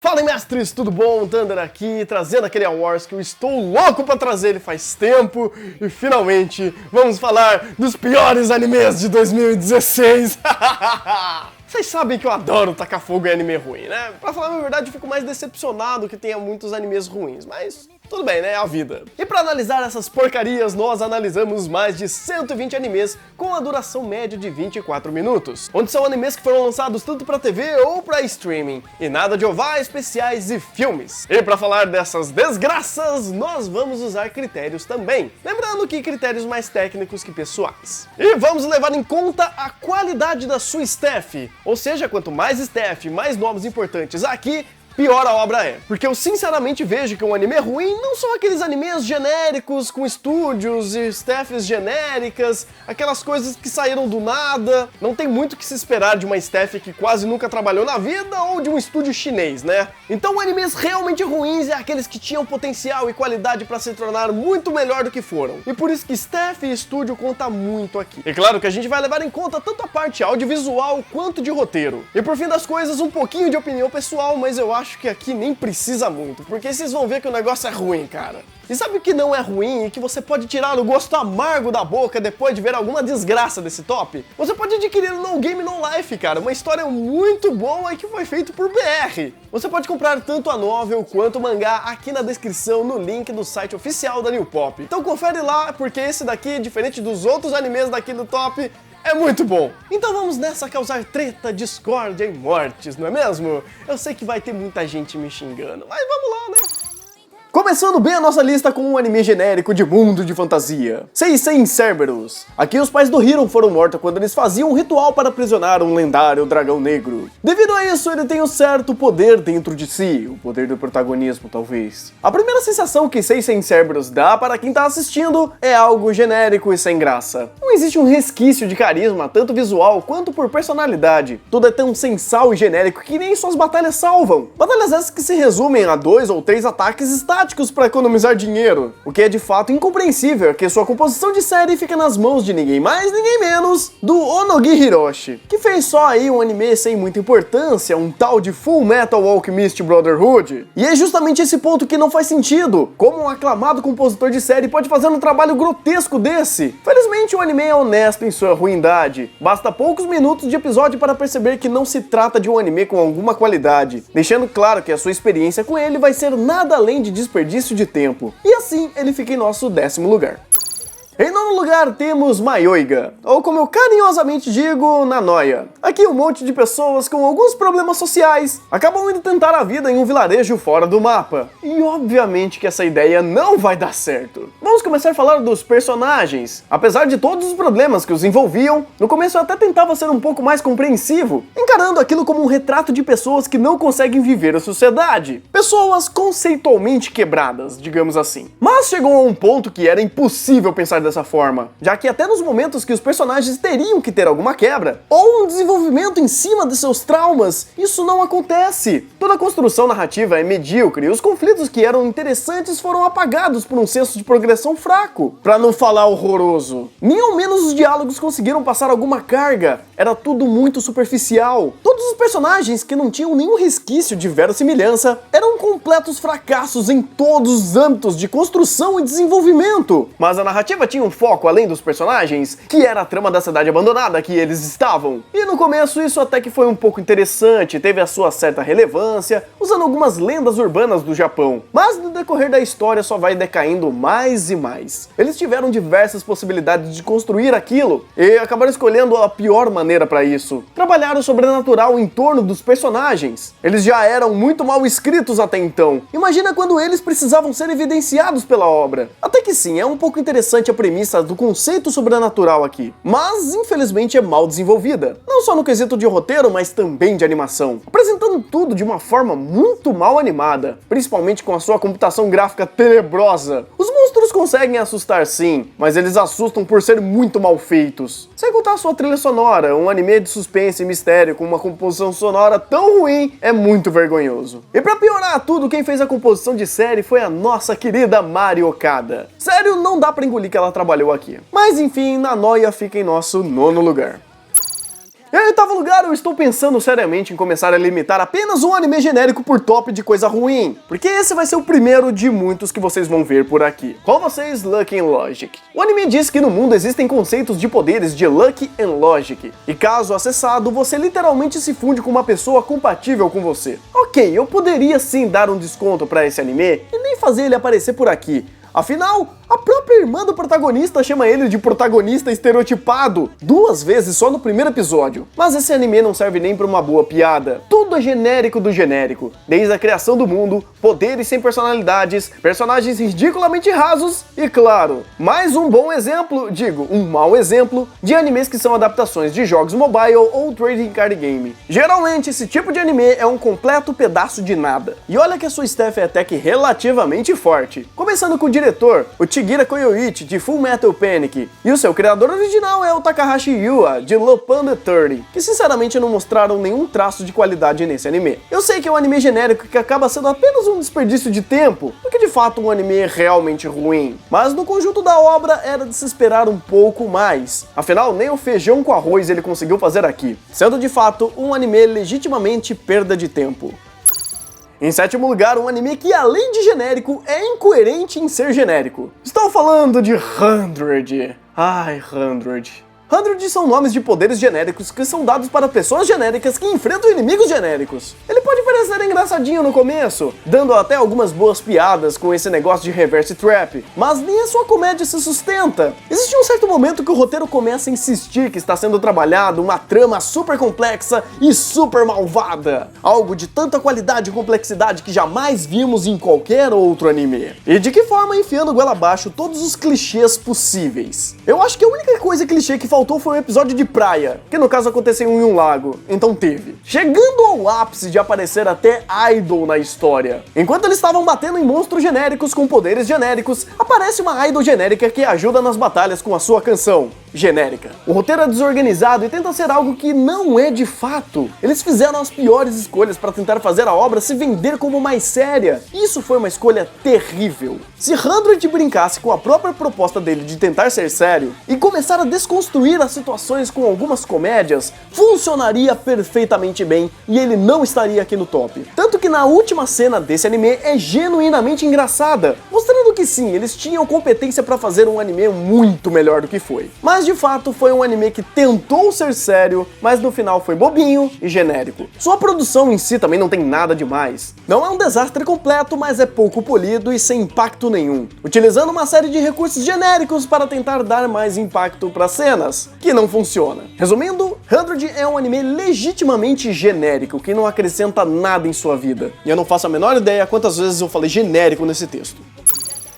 Fala aí, mestres, tudo bom? Thunder aqui, trazendo aquele Awards que eu estou louco pra trazer ele faz tempo. E finalmente, vamos falar dos piores animes de 2016. Vocês sabem que eu adoro tacar fogo em anime ruim, né? Pra falar a verdade, eu fico mais decepcionado que tenha muitos animes ruins, mas tudo bem, né? É a vida. E pra analisar essas porcarias, nós analisamos mais de 120 animes com a duração média de 24 minutos, onde são animes que foram lançados tanto pra TV ou pra streaming, e nada de OVA, especiais e filmes. E pra falar dessas desgraças, nós vamos usar critérios também, lembrando que critérios mais técnicos que pessoais. E vamos levar em conta a qualidade da sua staff, ou seja, quanto mais staff, mais nomes importantes aqui, pior a obra é. Porque eu sinceramente vejo que um anime ruim não são aqueles animes genéricos com estúdios e staffs genéricas, aquelas coisas que saíram do nada. Não tem muito o que se esperar de uma staff que quase nunca trabalhou na vida ou de um estúdio chinês, né? Então animes realmente ruins é aqueles que tinham potencial e qualidade para se tornar muito melhor do que foram. E por isso que staff e estúdio conta muito aqui. E claro que a gente vai levar em conta tanto a parte audiovisual quanto de roteiro. E por fim das coisas, um pouquinho de opinião pessoal, mas eu acho que aqui nem precisa muito, porque vocês vão ver que o negócio é ruim, cara. E sabe o que não é ruim e que você pode tirar o gosto amargo da boca depois de ver alguma desgraça desse top? Você pode adquirir No Game No Life, cara, uma história muito boa e que foi feito por BR. Você pode comprar tanto a novel quanto o mangá aqui na descrição no link do site oficial da New Pop. Então confere lá, porque esse daqui, diferente dos outros animes daqui do top, é muito bom! Então vamos nessa causar treta, discórdia e mortes, não é mesmo? Eu sei que vai ter muita gente me xingando, mas vamos lá, né? Começando bem a nossa lista com um anime genérico de mundo de fantasia. Seisen Cerberus. Aqui os pais do Hiro foram mortos quando eles faziam um ritual para aprisionar um lendário dragão negro. Devido a isso, ele tem um certo poder dentro de si, o poder do protagonismo, talvez. A primeira sensação que Seisen Cerberus dá para quem tá assistindo é algo genérico e sem graça. Não existe um resquício de carisma, tanto visual quanto por personalidade. Tudo é tão sensal e genérico que nem suas batalhas salvam. Batalhas essas que se resumem a 2 ou 3 ataques estáticos para economizar dinheiro, o que é de fato incompreensível, é que sua composição de série fica nas mãos de ninguém mais, ninguém menos do Onogi Hiroshi, que fez só aí um anime sem muita importância, um tal de Full Metal Alchemist Brotherhood. E é justamente esse ponto que não faz sentido, como um aclamado compositor de série pode fazer um trabalho grotesco desse? Felizmente o anime é honesto em sua ruindade, basta poucos minutos de episódio para perceber que não se trata de um anime com alguma qualidade, deixando claro que a sua experiência com ele vai ser nada além de desperdício de tempo. E assim ele fica em nosso 10º lugar. Em nono lugar temos Maioiga, ou como eu carinhosamente digo, Nanoia. Aqui um monte de pessoas com alguns problemas sociais acabam indo tentar a vida em um vilarejo fora do mapa. E obviamente que essa ideia não vai dar certo. Vamos começar a falar dos personagens. Apesar de todos os problemas que os envolviam, no começo eu até tentava ser um pouco mais compreensivo, encarando aquilo como um retrato de pessoas que não conseguem viver a sociedade. Pessoas conceitualmente quebradas, digamos assim. Mas chegou a um ponto que era impossível pensar dessa forma, já que até nos momentos que os personagens teriam que ter alguma quebra, ou um desenvolvimento em cima de seus traumas, isso não acontece. Toda a construção narrativa é medíocre e os conflitos que eram interessantes foram apagados por um senso de progressão fraco, pra não falar horroroso. Nem ao menos os diálogos conseguiram passar alguma carga, era tudo muito superficial. Todos os personagens que não tinham nenhum resquício de verossimilhança eram completos fracassos em todos os âmbitos de construção e desenvolvimento. Mas a narrativa tinha um foco além dos personagens, que era a trama da cidade abandonada que eles estavam. E no começo isso até que foi um pouco interessante, teve a sua certa relevância, usando algumas lendas urbanas do Japão. Mas no decorrer da história só vai decaindo mais e mais. Eles tiveram diversas possibilidades de construir aquilo, e acabaram escolhendo a pior maneira para isso. Trabalhar o sobrenatural em torno dos personagens. Eles já eram muito mal escritos até então. Imagina quando eles precisavam ser evidenciados pela obra. Até que sim, é um pouco interessante a premissa do conceito sobrenatural aqui, mas infelizmente é mal desenvolvida, não só no quesito de roteiro, mas também de animação, apresentando tudo de uma forma muito mal animada, principalmente com a sua computação gráfica tenebrosa. Os monstros conseguem assustar sim, mas eles assustam por ser muito mal feitos. Sem contar a sua trilha sonora, um anime de suspense e mistério com uma composição sonora tão ruim é muito vergonhoso. E pra piorar tudo, quem fez a composição de série foi a nossa querida Mari Okada. Sério, não dá pra engolir que ela trabalhou aqui. Mas enfim, Nanoia fica em nosso 9º lugar. Em oitavo lugar, eu estou pensando seriamente em começar a limitar apenas um anime genérico por top de coisa ruim, porque esse vai ser o primeiro de muitos que vocês vão ver por aqui. Com vocês, Luck and Logic. O anime diz que no mundo existem conceitos de poderes de Luck and Logic, e caso acessado, você literalmente se funde com uma pessoa compatível com você. Ok, eu poderia sim dar um desconto pra esse anime e nem fazer ele aparecer por aqui. Afinal, a própria irmã do protagonista chama ele de protagonista estereotipado 2 vezes só no primeiro episódio. Mas esse anime não serve nem pra uma boa piada. Tudo é genérico do genérico. Desde a criação do mundo, poderes sem personalidades, personagens ridiculamente rasos e, claro, mais um bom exemplo, um mau exemplo, de animes que são adaptações de jogos mobile ou trading card game. Geralmente, esse tipo de anime é um completo pedaço de nada. E olha que a sua staff é até que relativamente forte. Começando com o diretor, o Shigeru Koyoichi, de Full Metal Panic, e o seu criador original é o Takahashi Yua, de Lupin the 30, que sinceramente não mostraram nenhum traço de qualidade nesse anime. Eu sei que é um anime genérico que acaba sendo apenas um desperdício de tempo, porque de fato um anime é realmente ruim, mas no conjunto da obra era de se esperar um pouco mais. Afinal, nem o feijão com arroz ele conseguiu fazer aqui, sendo de fato um anime legitimamente perda de tempo. Em sétimo lugar, um anime que, além de genérico, é incoerente em ser genérico. Estou falando de 100. Ai, 100. 100 são nomes de poderes genéricos que são dados para pessoas genéricas que enfrentam inimigos genéricos. Ele pode parecer engraçadinho no começo, dando até algumas boas piadas com esse negócio de reverse trap, mas nem a sua comédia se sustenta. Existe um certo momento que o roteiro começa a insistir que está sendo trabalhado uma trama super complexa e super malvada. Algo de tanta qualidade e complexidade que jamais vimos em qualquer outro anime. E de que forma enfiando goela abaixo todos os clichês possíveis. Eu acho que a única coisa clichê que faltou foi um episódio de praia, que no caso aconteceu em um lago, então teve. Chegando ao ápice de aparecer até idol na história. Enquanto eles estavam batendo em monstros genéricos com poderes genéricos, aparece uma idol genérica que ajuda nas batalhas com a sua canção genérica. O roteiro é desorganizado e tenta ser algo que não é de fato. Eles fizeram as piores escolhas para tentar fazer a obra se vender como mais séria. Isso foi uma escolha terrível. Se 100 brincasse com a própria proposta dele de tentar ser sério e começar a desconstruir as situações com algumas comédias, funcionaria perfeitamente bem e ele não estaria aqui no top. Tanto que na última cena desse anime é genuinamente engraçada, mostrando que sim, eles tinham competência para fazer um anime muito melhor do que foi. Mas de fato foi um anime que tentou ser sério, mas no final foi bobinho e genérico. Sua produção em si também não tem nada demais. Não é um desastre completo, mas é pouco polido e sem impacto nenhum, utilizando uma série de recursos genéricos para tentar dar mais impacto para cenas, que não funciona. Resumindo, 100 é um anime legitimamente genérico, que não acrescenta nada em sua vida. E eu não faço a menor ideia quantas vezes eu falei genérico nesse texto.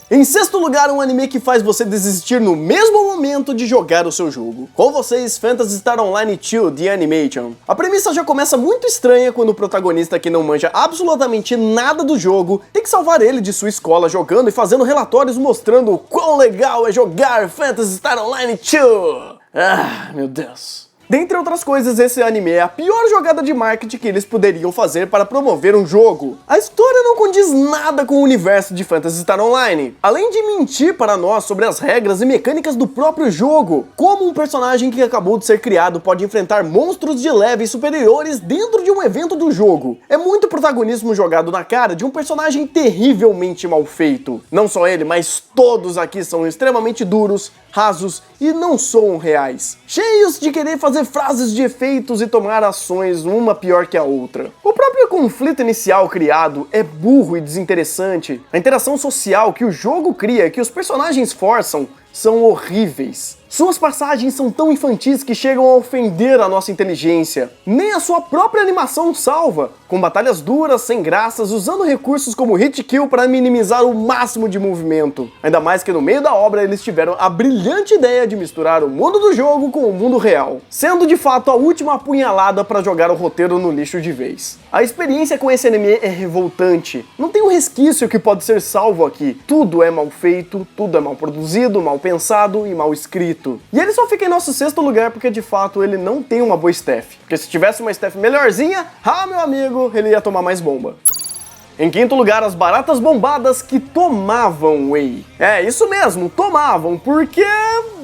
Em sexto lugar, um anime que faz você desistir no mesmo momento de jogar o seu jogo. Com vocês, Phantasy Star Online 2 The Animation. A premissa já começa muito estranha quando o protagonista, que não manja absolutamente nada do jogo, tem que salvar ele de sua escola jogando e fazendo relatórios mostrando o quão legal é jogar Phantasy Star Online 2. Ah, meu Deus. Dentre outras coisas, esse anime é a pior jogada de marketing que eles poderiam fazer para promover um jogo. A história não condiz nada com o universo de Phantasy Star Online, além de mentir para nós sobre as regras e mecânicas do próprio jogo, como um personagem que acabou de ser criado pode enfrentar monstros de levels superiores dentro de um evento do jogo. É muito protagonismo jogado na cara de um personagem terrivelmente mal feito. Não só ele, mas todos aqui são extremamente duros, rasos e não soam reais, cheios de querer fazer frases de efeitos e tomar ações uma pior que a outra. O próprio conflito inicial criado é burro e desinteressante. A interação social que o jogo cria e que os personagens forçam são horríveis. Suas passagens são tão infantis que chegam a ofender a nossa inteligência. Nem a sua própria animação salva, com batalhas duras, sem graças, usando recursos como hit kill para minimizar o máximo de movimento. Ainda mais que no meio da obra eles tiveram a brilhante ideia de misturar o mundo do jogo com o mundo real, sendo de fato a última apunhalada para jogar o roteiro no lixo de vez. A experiência com esse anime é revoltante. Não tem um resquício que pode ser salvo aqui. Tudo é mal feito, tudo é mal produzido, mal pensado e mal escrito. E ele só fica em nosso sexto lugar porque de fato ele não tem uma boa staff. Porque se tivesse uma staff melhorzinha, meu amigo, ele ia tomar mais bomba. Em quinto lugar, as baratas bombadas que tomavam whey. É, isso mesmo, tomavam, porque...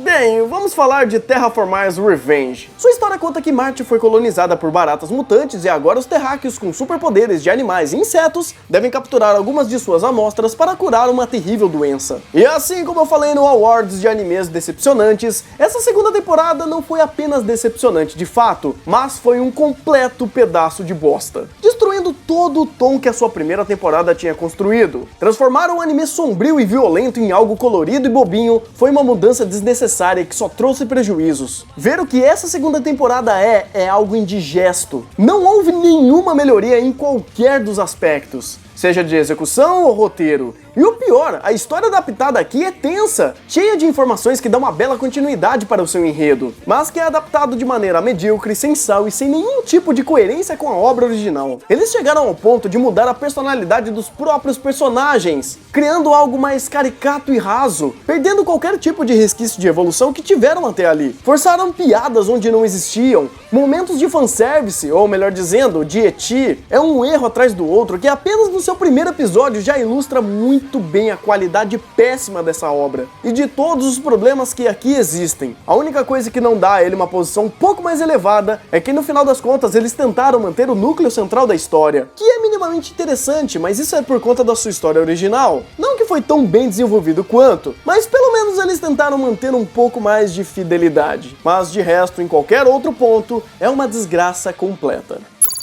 Bem, vamos falar de Terraformars Revenge. Sua história conta que Marte foi colonizada por baratas mutantes e agora os terráqueos com superpoderes de animais e insetos devem capturar algumas de suas amostras para curar uma terrível doença. E assim como eu falei no Awards de animes decepcionantes, essa segunda temporada não foi apenas decepcionante de fato, mas foi um completo pedaço de bosta, destruindo todo o tom que a sua primeira temporada tinha construído. Transformar um anime sombrio e violento em algo colorido e bobinho foi uma mudança desnecessária que só trouxe prejuízos. Ver o que essa segunda temporada é algo indigesto. Não houve nenhuma melhoria em qualquer dos aspectos, seja de execução ou roteiro. E o pior, a história adaptada aqui é tensa, cheia de informações que dão uma bela continuidade para o seu enredo, mas que é adaptado de maneira medíocre, sem sal e sem nenhum tipo de coerência com a obra original. Eles chegaram ao ponto de mudar a personalidade dos próprios personagens, criando algo mais caricato e raso, perdendo qualquer tipo de resquício de evolução que tiveram até ali. Forçaram piadas onde não existiam, momentos de fanservice, ou melhor dizendo, de ecchi, é um erro atrás do outro que apenas no seu primeiro episódio já ilustra muito bem a qualidade péssima dessa obra e de todos os problemas que aqui existem. A única coisa que não dá a ele uma posição um pouco mais elevada é que no final das contas eles tentaram manter o núcleo central da história, que é minimamente interessante, mas isso é por conta da sua história original. Não que foi tão bem desenvolvido quanto, mas pelo menos eles tentaram manter um pouco mais de fidelidade. Mas de resto, em qualquer outro ponto, é uma desgraça completa.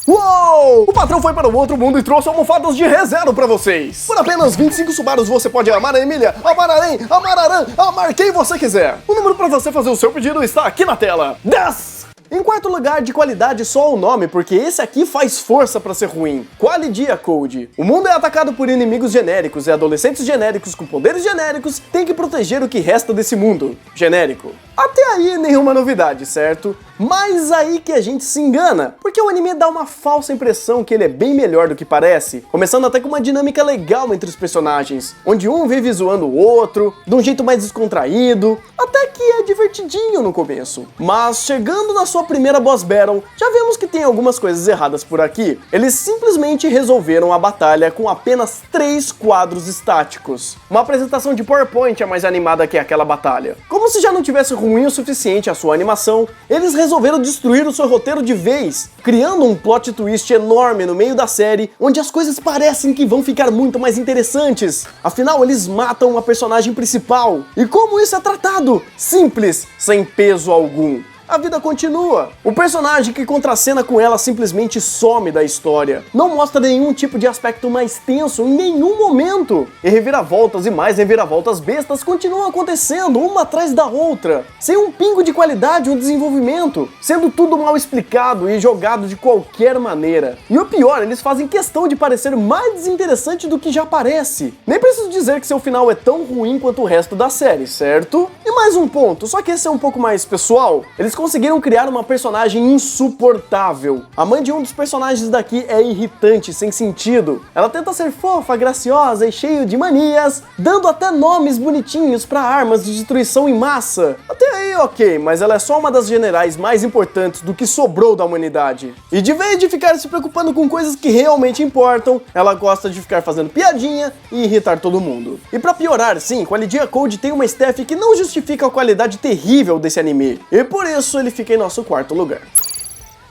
Uou! O patrão foi para o outro mundo e trouxe almofadas de ReZero pra vocês. Por apenas 25 Subarus você pode amar a Emília, amar a Aren, amar a Aran, amar quem você quiser. O número para você fazer o seu pedido está aqui na tela. 10! Em quarto lugar, de qualidade só o nome, porque esse aqui faz força pra ser ruim. Qualidia Code. O mundo é atacado por inimigos genéricos e adolescentes genéricos com poderes genéricos têm que proteger o que resta desse mundo. Genérico. Até aí nenhuma novidade, certo? Mas aí que a gente se engana, porque o anime dá uma falsa impressão que ele é bem melhor do que parece, começando até com uma dinâmica legal entre os personagens, onde um vive zoando o outro, de um jeito mais descontraído, até que é divertidinho no começo. Mas chegando na sua primeira boss battle, já vemos que tem algumas coisas erradas por aqui. Eles simplesmente resolveram a batalha com apenas 3 quadros estáticos. Uma apresentação de PowerPoint é mais animada que aquela batalha. Como se já não tivesse ruim o suficiente a sua animação, eles resolveram destruir o seu roteiro de vez, criando um plot twist enorme no meio da série, onde as coisas parecem que vão ficar muito mais interessantes. Afinal, eles matam a personagem principal. E como isso é tratado? Simples, sem peso algum. A vida continua. O personagem que contracena com ela simplesmente some da história. Não mostra nenhum tipo de aspecto mais tenso em nenhum momento. E reviravoltas e mais reviravoltas bestas continuam acontecendo uma atrás da outra, sem um pingo de qualidade ou desenvolvimento, sendo tudo mal explicado e jogado de qualquer maneira. E o pior, eles fazem questão de parecer mais desinteressante do que já parece. Nem preciso dizer que seu final é tão ruim quanto o resto da série, certo? E mais um ponto, só que esse é um pouco mais pessoal. Eles conseguiram criar uma personagem insuportável. A mãe de um dos personagens daqui é irritante, sem sentido. Ela tenta ser fofa, graciosa e cheia de manias, dando até nomes bonitinhos para armas de destruição em massa. Até aí ok, mas ela é só uma das generais mais importantes do que sobrou da humanidade. E de vez de ficar se preocupando com coisas que realmente importam, ela gosta de ficar fazendo piadinha e irritar todo mundo. E pra piorar, sim, Qualidia Code tem uma staff que não justifica a qualidade terrível desse anime. E por isso ele fica em nosso quarto lugar.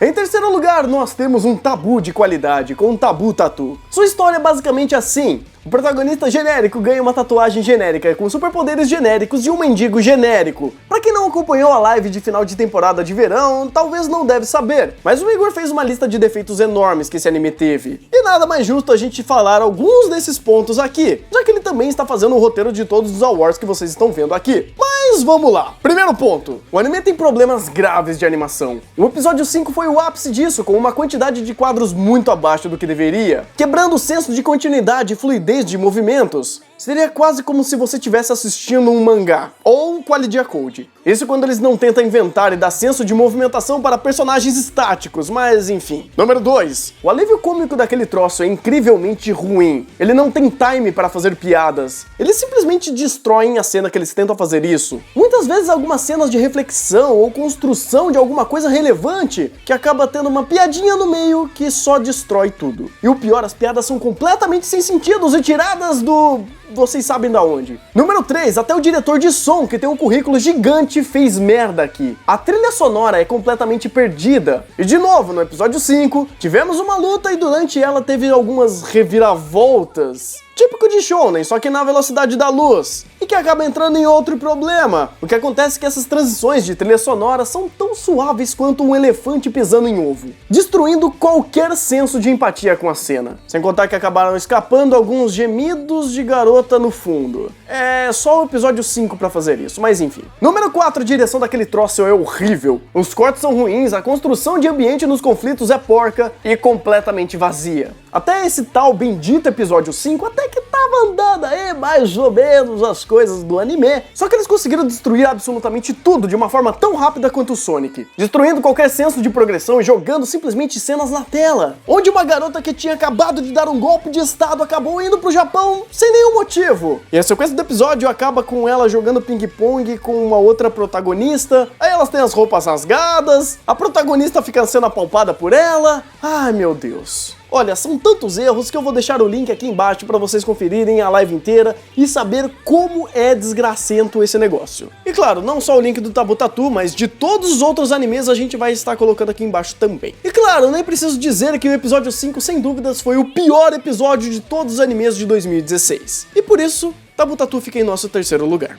Em terceiro lugar, nós temos um tabu de qualidade, com um Tabu Tattoo. Sua história é basicamente assim. O protagonista genérico ganha uma tatuagem genérica com superpoderes genéricos e um mendigo genérico. Pra quem não acompanhou a live de final de temporada de verão, talvez não deve saber, mas o Igor fez uma lista de defeitos enormes que esse anime teve. E nada mais justo a gente falar alguns desses pontos aqui, já que ele também está fazendo o roteiro de todos os awards que vocês estão vendo aqui. Mas vamos lá. Primeiro ponto. O anime tem problemas graves de animação. O episódio 5 foi o ápice disso, com uma quantidade de quadros muito abaixo do que deveria, quebrando o senso de continuidade e fluidez de movimentos. Seria quase como se você estivesse assistindo um mangá, ou Qualidia Code. Isso quando eles não tentam inventar e dar senso de movimentação para personagens estáticos, mas enfim. Número 2. O alívio cômico daquele troço é incrivelmente ruim. Ele não tem time para fazer piadas. Eles simplesmente destroem a cena que eles tentam fazer isso. Muitas muitas vezes algumas cenas de reflexão ou construção de alguma coisa relevante que acaba tendo uma piadinha no meio que só destrói tudo. E o pior, as piadas são completamente sem sentido e tiradas do... vocês sabem da onde. Número 3, até o diretor de som, que tem um currículo gigante, fez merda aqui. A trilha sonora é completamente perdida. E de novo, no episódio 5, tivemos uma luta e durante ela teve algumas reviravoltas. Típico de Shonen, só que na velocidade da luz. E que acaba entrando em outro problema. O que acontece é que essas transições de trilha sonora são tão suaves quanto um elefante pisando em ovo, destruindo qualquer senso de empatia com a cena. Sem contar que acabaram escapando alguns gemidos de garota no fundo. É só o episódio 5 pra fazer isso, mas enfim. Número 4, a direção daquele troço é horrível. Os cortes são ruins, a construção de ambiente nos conflitos é porca e completamente vazia. Até esse tal bendito episódio 5 até que tava andando aí mais ou menos as coisas do anime, só que eles conseguiram destruir absolutamente tudo de uma forma tão rápida quanto o Sonic, destruindo qualquer senso de progressão e jogando simplesmente cenas na tela, onde uma garota que tinha acabado de dar um golpe de estado acabou indo pro Japão sem nenhum motivo. E a sequência do episódio acaba com ela jogando ping-pong com uma outra protagonista, aí elas têm as roupas rasgadas, a protagonista fica sendo apalpada por ela. Ai meu Deus. Olha, são tantos erros que eu vou deixar o link aqui embaixo para vocês conferirem a live inteira e saber como é desgracento esse negócio. E claro, não só o link do Tabu Tatu, mas de todos os outros animes a gente vai estar colocando aqui embaixo também. E claro, nem preciso dizer que o episódio 5, sem dúvidas, foi o pior episódio de todos os animes de 2016. E por isso, Tabu Tatu fica em nosso terceiro lugar.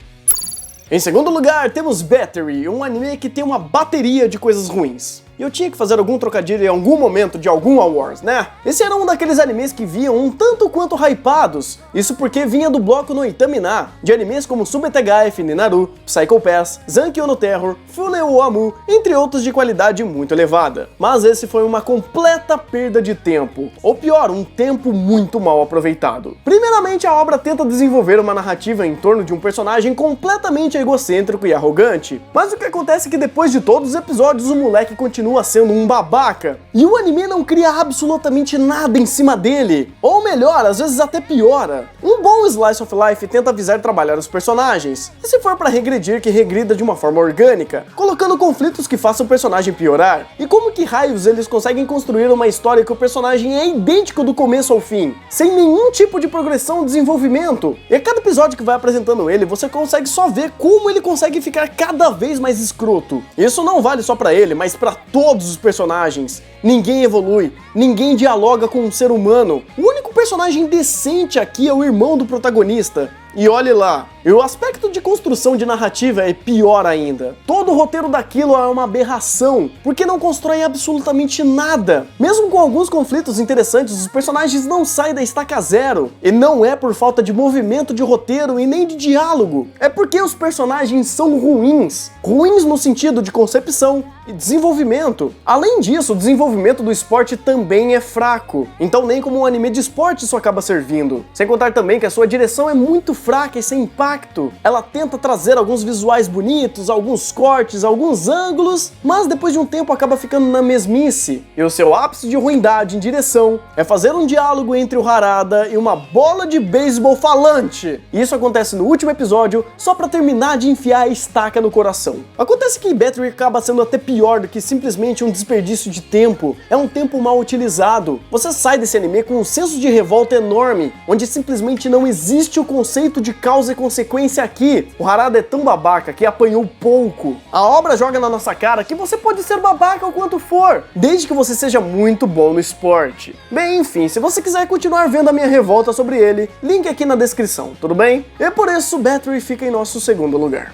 Em segundo lugar, temos Battery, um anime que tem uma bateria de coisas ruins. E eu tinha que fazer algum trocadilho em algum momento de algum Awards, né? Esse era um daqueles animes que vinham um tanto quanto hypados, isso porque vinha do bloco no Itamina, de animes como Subetegai, Ninaru, Psycho Pass, Zankyo no Terror, Funeo Amu, entre outros de qualidade muito elevada. Mas esse foi uma completa perda de tempo, ou pior, um tempo muito mal aproveitado. Primeiramente, a obra tenta desenvolver uma narrativa em torno de um personagem completamente egocêntrico e arrogante, mas o que acontece é que depois de todos os episódios o moleque continua sendo um babaca, e o anime não cria absolutamente nada em cima dele, ou melhor, às vezes até piora. Um bom slice of life tenta avisar trabalhar os personagens, e se for pra regredir, que regrida de uma forma orgânica, colocando conflitos que façam o personagem piorar. E como que raios eles conseguem construir uma história que o personagem é idêntico do começo ao fim, sem nenhum tipo de progressão ou desenvolvimento? E a cada episódio que vai apresentando ele, você consegue só ver como ele consegue ficar cada vez mais escroto. Isso não vale só pra ele, mas pra todos os personagens. Ninguém evolui, ninguém dialoga com um ser humano. O único personagem decente aqui é o irmão do protagonista. E olhe lá, e o aspecto de construção de narrativa é pior ainda. Todo o roteiro daquilo é uma aberração, porque não constrói absolutamente nada. Mesmo com alguns conflitos interessantes, os personagens não saem da estaca zero. E não é por falta de movimento de roteiro e nem de diálogo. É porque os personagens são ruins. Ruins no sentido de concepção e desenvolvimento. Além disso, o desenvolvimento do esporte também é fraco. Então nem como um anime de esporte isso acaba servindo. Sem contar também que a sua direção é muito fraca e sem impacto. Ela tenta trazer alguns visuais bonitos, alguns cortes, alguns ângulos, mas depois de um tempo acaba ficando na mesmice. E o seu ápice de ruindade em direção é fazer um diálogo entre o Harada e uma bola de beisebol falante. E isso acontece no último episódio, só pra terminar de enfiar a estaca no coração. Acontece que Battery acaba sendo até pior do que simplesmente um desperdício de tempo. É um tempo mal utilizado. Você sai desse anime com um senso de revolta enorme, onde simplesmente não existe o conceito de causa e consequência aqui. O Harada é tão babaca que apanhou pouco. A obra joga na nossa cara que você pode ser babaca o quanto for, desde que você seja muito bom no esporte. Bem, enfim, se você quiser continuar vendo a minha revolta sobre ele, link aqui na descrição, tudo bem? E por isso, Battery fica em nosso segundo lugar.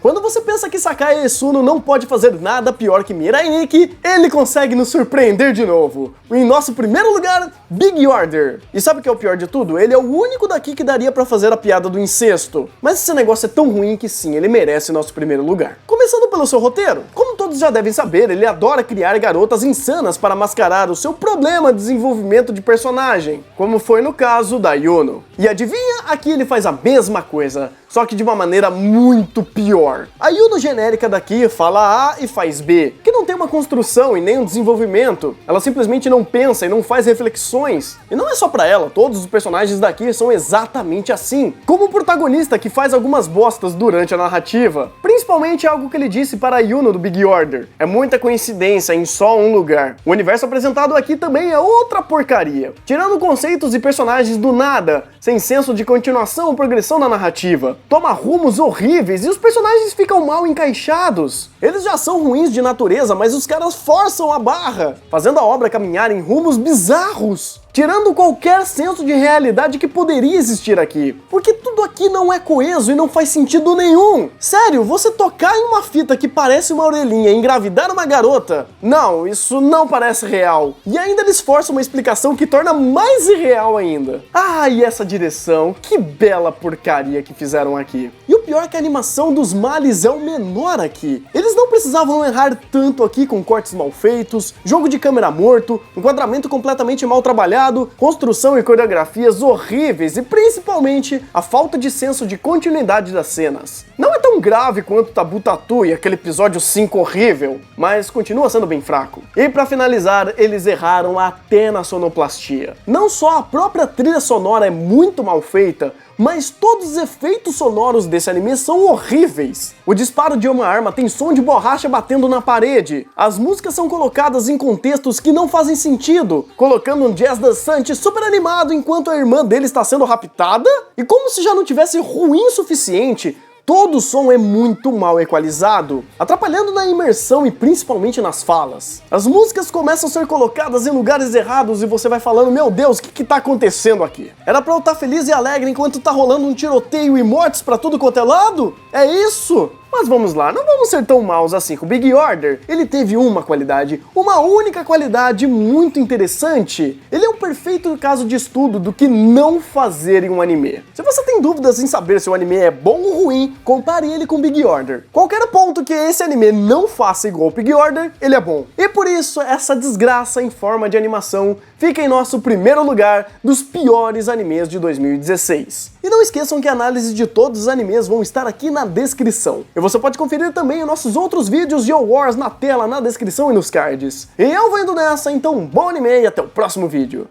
Quando você pensa que Sakae Esuno não pode fazer nada pior que Mirai Nikki, ele consegue nos surpreender de novo. Em nosso primeiro lugar, Big Order. E sabe o que é o pior de tudo? Ele é o único daqui que daria pra fazer a piada do incesto. Mas esse negócio é tão ruim que sim, ele merece nosso primeiro lugar. Começando pelo seu roteiro. Como todos já devem saber, ele adora criar garotas insanas para mascarar o seu problema de desenvolvimento de personagem, como foi no caso da Yuno. E adivinha? Aqui ele faz a mesma coisa, só que de uma maneira muito pior. A Yuno genérica daqui fala A e faz B, que que não tem uma construção e nem um desenvolvimento. Ela simplesmente não pensa e não faz reflexões. E não é só pra ela, todos os personagens daqui são exatamente assim. Como o protagonista que faz algumas bostas durante a narrativa. Principalmente algo que ele disse para a Yuno do Big Order. É muita coincidência em só um lugar. O universo apresentado aqui também é outra porcaria. Tirando conceitos e personagens do nada, sem senso de continuação ou progressão na narrativa. Toma rumos horríveis e os personagens ficam mal encaixados. Eles já são ruins de natureza, mas os caras forçam a barra, fazendo a obra caminhar em rumos bizarros, tirando qualquer senso de realidade que poderia existir aqui. Porque tudo aqui não é coeso e não faz sentido nenhum. Sério, você tocar em uma fita que parece uma orelhinha e engravidar uma garota? Não, isso não parece real. E ainda eles forçam uma explicação que torna mais irreal ainda. Ah, e essa direção, que bela porcaria que fizeram aqui. E o pior é que a animação dos males é o menor aqui. Eles não precisavam errar tanto aqui com cortes mal feitos, jogo de câmera morto, enquadramento completamente mal trabalhado, construção e coreografias horríveis e principalmente a falta de senso de continuidade das cenas. Não é tão grave quanto Tabu Tatu e aquele episódio 5 horrível, mas continua sendo bem fraco. E pra finalizar, eles erraram até na sonoplastia. Não só a própria trilha sonora é muito mal feita, mas todos os efeitos sonoros desse anime são horríveis. O disparo de uma arma tem som de borracha batendo na parede. As músicas são colocadas em contextos que não fazem sentido, colocando um jazz dançante super animado enquanto a irmã dele está sendo raptada. E como se já não tivesse ruim o suficiente, todo o som é muito mal equalizado, atrapalhando na imersão e principalmente nas falas. As músicas começam a ser colocadas em lugares errados e você vai falando, meu Deus, o que tá acontecendo aqui? Era pra eu estar feliz e alegre enquanto tá rolando um tiroteio e mortes pra tudo quanto é lado? É isso? Mas vamos lá, não vamos ser tão maus assim com o Big Order. Ele teve uma qualidade, uma única qualidade muito interessante. Ele é um perfeito caso de estudo do que não fazer em um anime. Se você tem dúvidas em saber se o anime é bom ou ruim, compare ele com Big Order. Qualquer ponto que esse anime não faça igual o Big Order, ele é bom. E por isso, essa desgraça em forma de animação fica em nosso primeiro lugar dos piores animes de 2016. E não esqueçam que a análise de todos os animes vão estar aqui na descrição. E você pode conferir também os nossos outros vídeos de All Wars na tela, na descrição e nos cards. E eu vou indo nessa, então bom anime e até o próximo vídeo.